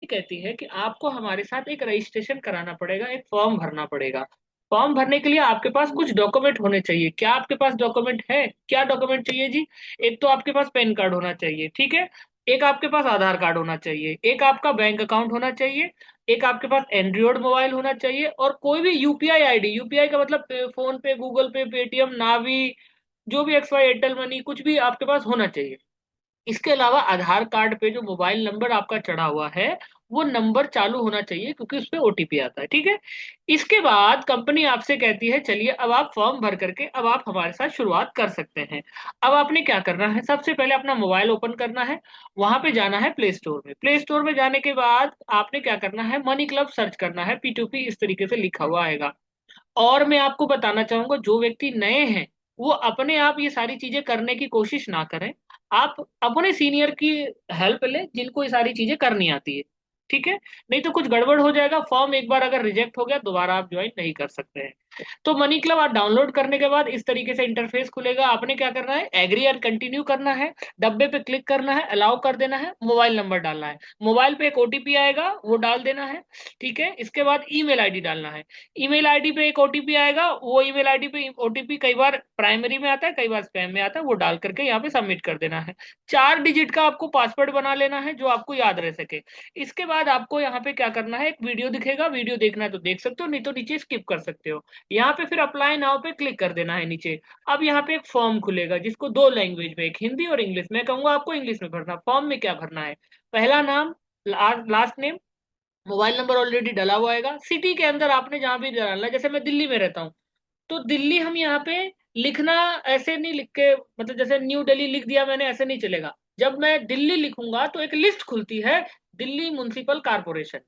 कहती है कि आपको हमारे साथ एक रजिस्ट्रेशन कराना पड़ेगा, एक फॉर्म भरना पड़ेगा। फॉर्म भरने के लिए आपके पास कुछ डॉक्यूमेंट होने चाहिए। क्या आपके पास डॉक्यूमेंट है? क्या डॉक्यूमेंट चाहिए जी? एक तो आपके पास पैन कार्ड होना चाहिए, ठीक है। एक आपके पास आधार कार्ड होना चाहिए, एक आपका बैंक अकाउंट होना चाहिए, एक आपके पास एंड्रॉइड मोबाइल होना चाहिए, और कोई भी यूपीआई आईडी, यूपीआई का मतलब फोन पे, गूगल पे, पेटीएम, नावी, जो भी एक्स वाई, एयरटेल मनी, कुछ भी आपके पास होना चाहिए। इसके अलावा आधार कार्ड पे जो मोबाइल नंबर आपका चढ़ा हुआ है, वो नंबर चालू होना चाहिए, क्योंकि उस पे ओटीपी आता है, ठीक है। इसके बाद कंपनी आपसे कहती है चलिए अब आप फॉर्म भर करके अब आप हमारे साथ शुरुआत कर सकते हैं। अब आपने क्या करना है, सबसे पहले अपना मोबाइल ओपन करना है, वहां पे जाना है प्ले स्टोर में। प्ले स्टोर में जाने के बाद आपने क्या करना है, मनी क्लब सर्च करना है, P2P इस तरीके से लिखा हुआ आएगा। और मैं आपको बताना चाहूंगा, जो व्यक्ति नए हैं वो अपने आप ये सारी चीजें करने की कोशिश ना करें। आप अपने सीनियर की हेल्प लें, जिनको ये सारी चीजें करनी आती है, ठीक है। नहीं तो कुछ गड़बड़ हो जाएगा, फॉर्म एक बार अगर रिजेक्ट हो गया दोबारा आप ज्वाइन नहीं कर सकते हैं। तो मनी क्लब आप डाउनलोड करने के बाद इस तरीके से इंटरफेस खुलेगा। आपने क्या करना है, एग्री एंड कंटिन्यू करना है, डब्बे पे क्लिक करना है, अलाउ कर देना है, मोबाइल नंबर डालना है, मोबाइल पे एक ओटीपी आएगा वो डाल देना है, ठीक है। इसके बाद ईमेल आईडी डालना है, ईमेल आईडी पे एक ओटीपी आएगा, वो ईमेल आईडी पे ओटीपी कई बार प्राइमरी में आता है, कई बार स्पैम में आता है, वो डाल करके यहाँ पे सबमिट कर देना है। 4 डिजिट का आपको पासवर्ड बना लेना है जो आपको याद रह सके। इसके बाद आपको यहाँ पे क्या करना है, एक वीडियो दिखेगा, वीडियो देखना है तो देख सकते हो, नहीं तो नीचे स्किप कर सकते हो। यहाँ पे फिर अप्लाई नाउ पे क्लिक कर देना है नीचे। अब यहाँ पे एक फॉर्म खुलेगा जिसको दो लैंग्वेज में, एक हिंदी और इंग्लिश में, कहूंगा आपको इंग्लिश में भरना। फॉर्म में क्या भरना है, पहला नाम, last name, mobile number already डला हुआ आएगा, सिटी के अंदर आपने जहां भी डालना है, जैसे मैं दिल्ली में रहता हूँ तो दिल्ली हम यहाँ पे लिखना ऐसे नहीं लिख के, मतलब जैसे न्यू दिल्ली लिख दिया मैंने, ऐसे नहीं चलेगा। जब मैं दिल्ली लिखूंगा तो एक लिस्ट खुलती है, दिल्ली म्युनिसिपल कारपोरेशन,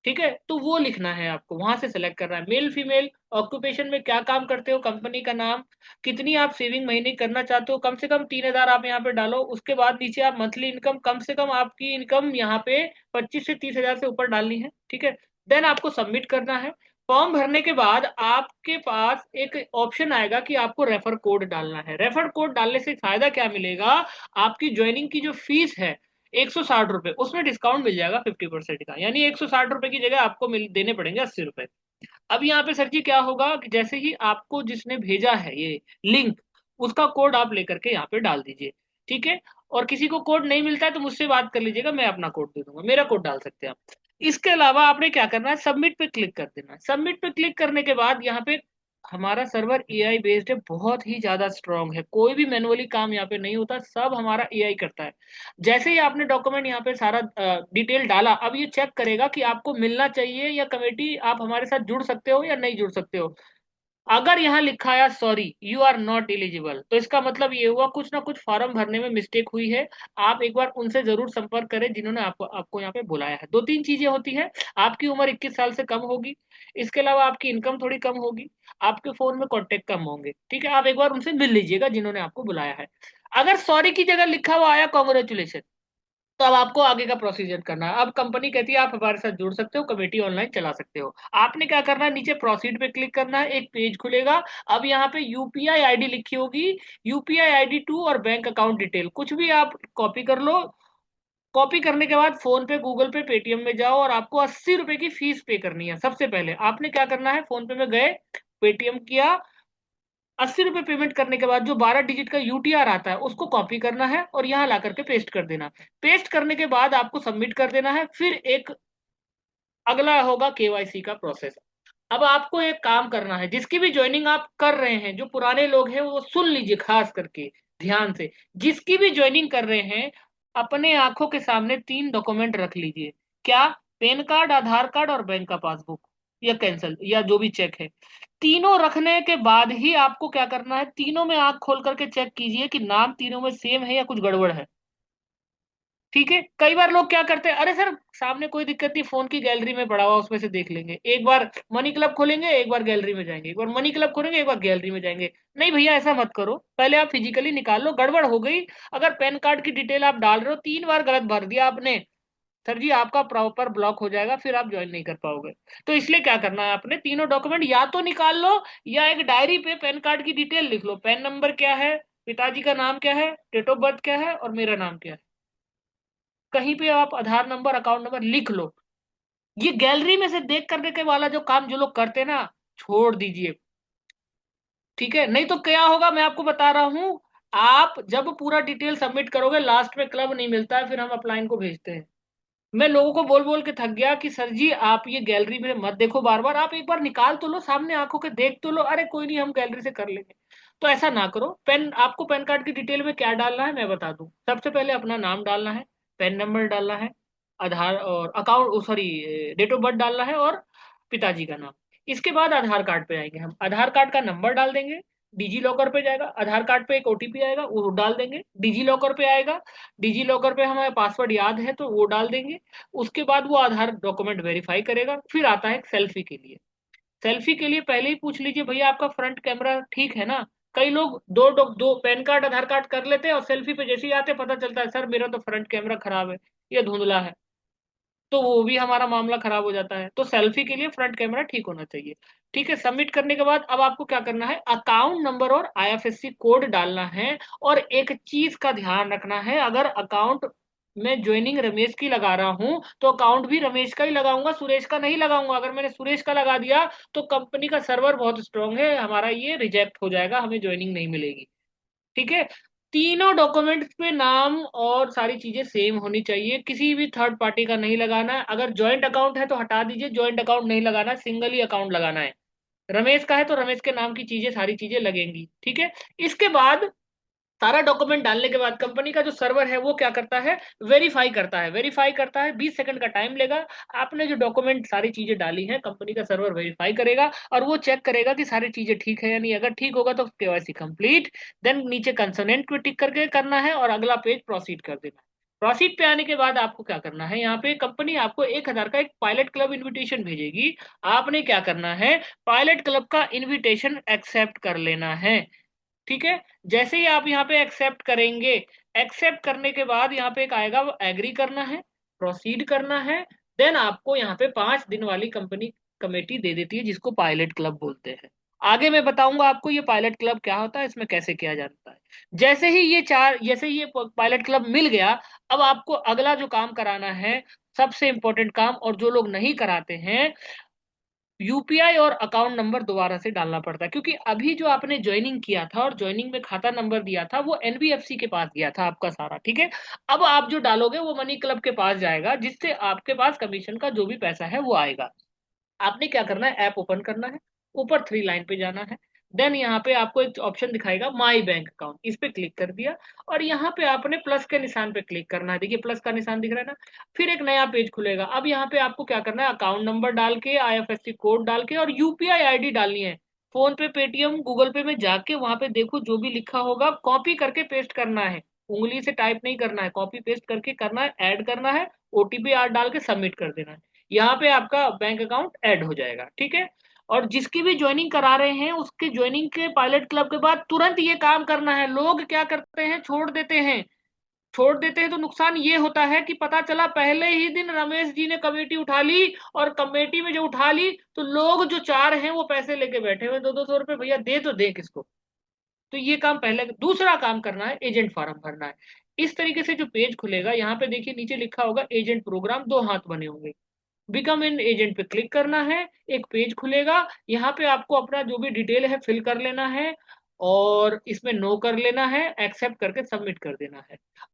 ठीक है। तो वो लिखना है आपको, वहां से सेलेक्ट करना है, मेल फीमेल, ऑक्यूपेशन में क्या काम करते हो, कंपनी का नाम, कितनी आप सेविंग महीने करना चाहते हो, कम से कम 3,000 आप यहाँ पे डालो। उसके बाद नीचे आप मंथली इनकम, कम से कम आपकी इनकम यहाँ पे 25 से 30 हजार से ऊपर डालनी है, ठीक है। देन आपको सबमिट करना है। फॉर्म भरने के बाद आपके पास एक ऑप्शन आएगा कि आपको रेफर कोड डालना है। रेफर कोड डालने से फायदा क्या मिलेगा, आपकी ज्वाइनिंग की जो फीस है 160 रुपए, उसमें डिस्काउंट मिल जाएगा 50% का, यानी 160 रुपए की जगह आपको मिल देने पड़ेंगे 80 रुपए। अब यहाँ पे सर जी क्या होगा कि जैसे ही आपको जिसने भेजा है ये लिंक, उसका कोड आप लेकर के यहाँ पे डाल दीजिए, ठीक है। और किसी को कोड नहीं मिलता है तो मुझसे बात कर लीजिएगा, मैं अपना कोड दे दूंगा, मेरा कोड डाल सकते हैं आप। इसके अलावा आपने क्या करना है, सबमिट पे क्लिक कर देना है। सबमिट पे क्लिक करने के बाद यहाँ पे हमारा सर्वर एआई बेस्ड है, बहुत ही ज्यादा स्ट्रांग है, कोई भी मैनुअली काम यहाँ पे नहीं होता, सब हमारा एआई करता है। जैसे ही आपने डॉक्यूमेंट यहाँ पे सारा डिटेल डाला, अब ये चेक करेगा कि आपको मिलना चाहिए या कमेटी, आप हमारे साथ जुड़ सकते हो या नहीं जुड़ सकते हो। अगर यहाँ लिखा है sorry you are not eligible, तो इसका मतलब ये हुआ कुछ ना कुछ फॉर्म भरने में मिस्टेक हुई है। आप एक बार उनसे जरूर संपर्क करें जिन्होंने आपको आपको यहाँ पे बुलाया है। 2-3 चीजें होती है, आपकी उम्र 21 साल से कम होगी, इसके अलावा आपकी इनकम थोड़ी कम होगी, आपके फोन में कॉन्टेक्ट कम होंगे, ठीक है। आप एक बार उनसे मिल लीजिएगा जिन्होंने आपको बुलाया है। अगर सॉरी की जगह लिखा हुआ आया कॉन्ग्रेचुलेशन, तो अब आपको आगे का प्रोसीजर करना है। अब कंपनी कहती है आप हमारे साथ जुड़ सकते हो, कमेटी ऑनलाइन चला सकते हो। आपने क्या करना है, नीचे प्रोसीड पे क्लिक करना है, एक पेज खुलेगा। अब यहाँ पे यूपीआई आईडी लिखी होगी, यूपीआई आईडी टू और बैंक अकाउंट डिटेल कुछ भी आप कॉपी कर लो। कॉपी करने के बाद फोन पे, गूगल पे, पेटीएम में जाओ और आपको 80 रुपए की फीस पे करनी है। सबसे पहले आपने क्या करना है, फोन पे में गए, पेटीएम किया, 80 रुपए पेमेंट करने के बाद जो 12 डिजिट का यूटीआर आता है उसको कॉपी करना है और यहाँ ला करके पेस्ट कर देना। पेस्ट करने के बाद आपको सबमिट कर देना है। फिर एक अगला होगा केवाईसी का प्रोसेस। अब आपको एक काम करना है, जिसकी भी ज्वाइनिंग आप कर रहे हैं, जो पुराने लोग हैं वो सुन लीजिए खास करके ध्यान से, जिसकी भी ज्वाइनिंग कर रहे हैं अपने आंखों के सामने 3 डॉक्यूमेंट रख लीजिए। क्या? पैन कार्ड, आधार कार्ड और बैंक का पासबुक, या कैंसल या जो भी चेक है। तीनों रखने के बाद ही आपको क्या करना है, तीनों में आंख खोल करके चेक कीजिए कि नाम तीनों में सेम है या कुछ गड़बड़ है, ठीक है। कई बार लोग क्या करते हैं, अरे सर सामने कोई दिक्कत नहीं, फोन की गैलरी में पड़ा हुआ उसमें से देख लेंगे, एक बार मनी क्लब खोलेंगे, एक बार गैलरी में जाएंगे, एक बार मनी क्लब खोलेंगे, एक बार गैलरी में जाएंगे। नहीं भैया ऐसा मत करो, पहले आप फिजिकली निकाल लो, गड़बड़ हो गई। अगर पैन कार्ड की डिटेल आप डाल रहे हो, 3 बार गलत भर दिया आपने, सर जी आपका प्रॉपर ब्लॉक हो जाएगा, फिर आप ज्वाइन नहीं कर पाओगे। तो इसलिए क्या करना है, आपने तीनों डॉक्यूमेंट या तो निकाल लो, या एक डायरी पे पैन कार्ड की डिटेल लिख लो, पैन नंबर क्या है, पिताजी का नाम क्या है, डेट ऑफ बर्थ क्या है और मेरा नाम क्या है। कहीं पे आप आधार नंबर अकाउंट नंबर लिख लो। ये गैलरी में से देख करने के वाला जो काम जो लोग करते हैं ना, छोड़ दीजिए। ठीक है, नहीं तो क्या होगा मैं आपको बता रहा हूं, आप जब पूरा डिटेल सबमिट करोगे लास्ट में क्लब नहीं मिलता है, फिर हम अपलाइन को भेजते हैं। मैं लोगों को बोल बोल के थक गया कि सर जी आप ये गैलरी में मत देखो बार बार, आप एक बार निकाल तो लो सामने आंखों के, देख तो लो, अरे कोई नहीं हम गैलरी से कर लेंगे। तो ऐसा ना करो। पेन आपको पैन कार्ड की डिटेल में क्या डालना है मैं बता दूं। सबसे पहले अपना नाम डालना है, पैन नंबर डालना है, आधार और account sorry date of birth डालना है, और पिताजी का नाम। इसके बाद आधार कार्ड पे आएंगे हम, आधार कार्ड का नंबर डाल देंगे, डिजी लॉकर पे जाएगा, आधार कार्ड पे एक ओटीपी आएगा वो डाल देंगे, डिजी लॉकर पे आएगा, डिजी लॉकर पे हमें पासवर्ड याद है तो वो डाल देंगे। उसके बाद वो आधार डॉक्यूमेंट वेरीफाई करेगा। फिर आता है सेल्फी के लिए। सेल्फी के लिए पहले ही पूछ लीजिए भैया आपका फ्रंट कैमरा ठीक है ना। कई लोग दो पैन कार्ड आधार कार्ड कर लेते हैं और सेल्फी पे जैसे ही आते पता चलता है सर मेरा तो फ्रंट कैमरा खराब है, ये धुंधला है, तो वो भी हमारा मामला खराब हो जाता है। तो सेल्फी के लिए फ्रंट कैमरा ठीक होना चाहिए। ठीक है, सबमिट करने के बाद अब आपको क्या करना है, अकाउंट नंबर और आईएफएससी कोड डालना है। और एक चीज का ध्यान रखना है, अगर अकाउंट में ज्वाइनिंग रमेश की लगा रहा हूं तो अकाउंट भी रमेश का ही लगाऊंगा, सुरेश का नहीं लगाऊंगा। अगर मैंने सुरेश का लगा दिया तो कंपनी का सर्वर बहुत स्ट्रांग है, हमारा ये रिजेक्ट हो जाएगा, हमें ज्वाइनिंग नहीं मिलेगी। ठीक है, तीनों डॉक्यूमेंट्स पे नाम और सारी चीजें सेम होनी चाहिए, किसी भी थर्ड पार्टी का नहीं लगाना है। अगर जॉइंट अकाउंट है तो हटा दीजिए, जॉइंट अकाउंट नहीं लगाना है, सिंगल ही अकाउंट लगाना है। रमेश का है तो रमेश के नाम की चीजें सारी चीजें लगेंगी। ठीक है, इसके बाद सारा डॉक्यूमेंट डालने के बाद कंपनी का जो सर्वर है वो क्या करता है, वेरीफाई करता है। वेरीफाई करता है, 20 सेकंड का टाइम लेगा। आपने जो डॉक्यूमेंट सारी चीजें डाली हैं कंपनी का सर्वर वेरीफाई करेगा और वो चेक करेगा कि सारी चीजें ठीक है या नहीं। अगर ठीक होगा तो केवाईसी कंप्लीट। देन नीचे कंसोनेंट को टिक करके करना है और अगला पेज प्रोसीड कर देना है। प्रोसीड पे आने के बाद आपको क्या करना है, यहाँ पे कंपनी आपको 1,000 का एक पायलट क्लब इन्विटेशन भेजेगी। आपने क्या करना है, पायलट क्लब का इन्विटेशन एक्सेप्ट कर लेना है। ठीक है, जैसे ही आप यहाँ पे एक्सेप्ट करेंगे, एक्सेप्ट करने के बाद यहाँ पे एक आएगा वो एग्री करना है, प्रोसीड करना है। देन आपको यहाँ पे 5 दिन वाली कंपनी कमेटी दे देती है जिसको पायलट क्लब बोलते हैं। आगे मैं बताऊंगा आपको ये पायलट क्लब क्या होता है, इसमें कैसे किया जाता है। जैसे ही ये पायलट क्लब मिल गया, अब आपको अगला जो काम कराना है, सबसे इंपॉर्टेंट काम, और जो लोग नहीं कराते हैं, यूपीआई और अकाउंट नंबर दोबारा से डालना पड़ता है। क्योंकि अभी जो आपने ज्वाइनिंग किया था और ज्वाइनिंग में खाता नंबर दिया था वो एनबीएफसी के पास गया था आपका सारा। ठीक है, अब आप जो डालोगे वो मनी क्लब के पास जाएगा, जिससे आपके पास कमीशन का जो भी पैसा है वो आएगा। आपने क्या करना है, ऐप ओपन करना है, ऊपर 3 लाइन पे जाना है। देन यहाँ पे आपको एक ऑप्शन दिखाएगा माई बैंक अकाउंट, इस पे क्लिक कर दिया। और यहाँ पे आपने प्लस के निशान पे क्लिक करना है, देखिए प्लस का निशान दिख रहा है ना। फिर एक नया पेज खुलेगा। अब यहाँ पे आपको क्या करना है, अकाउंट नंबर डाल के, आईएफएससी कोड डाल के और यूपीआई आईडी डालनी है। फोन पे, पेटीएम, गूगल पे में जाके वहां पे देखो जो भी लिखा होगा कॉपी करके पेस्ट करना है। उंगली से टाइप नहीं करना है, कॉपी पेस्ट करके करना है, ऐड करना है, ओटीपी डाल के सबमिट कर देना है। यहाँ पे आपका बैंक अकाउंट ऐड हो जाएगा। ठीक है, और जिसकी भी ज्वाइनिंग करा रहे हैं उसके ज्वाइनिंग के पायलट क्लब के बाद तुरंत ये काम करना है। लोग क्या करते हैं, छोड़ देते हैं। छोड़ देते हैं तो नुकसान ये होता है कि पता चला पहले ही दिन रमेश जी ने कमेटी उठा ली, और कमेटी में जो उठा ली तो लोग जो चार हैं वो पैसे लेके बैठे हुए, 200-200 रुपए, भैया दे तो दे किसको। तो ये काम पहले। दूसरा काम करना है, एजेंट फॉर्म भरना है। इस तरीके से जो पेज खुलेगा, यहाँ पे देखिए नीचे लिखा होगा एजेंट प्रोग्राम, 2 हाथ बने होंगे। बिकम एन एजेंट पे क्लिक करना है, एक पेज खुलेगा। यहाँ पे आपको अपना जो भी डिटेल है फिल कर लेना है और इसमें नो कर लेना है, एक्सेप्ट करके सबमिट कर देना है।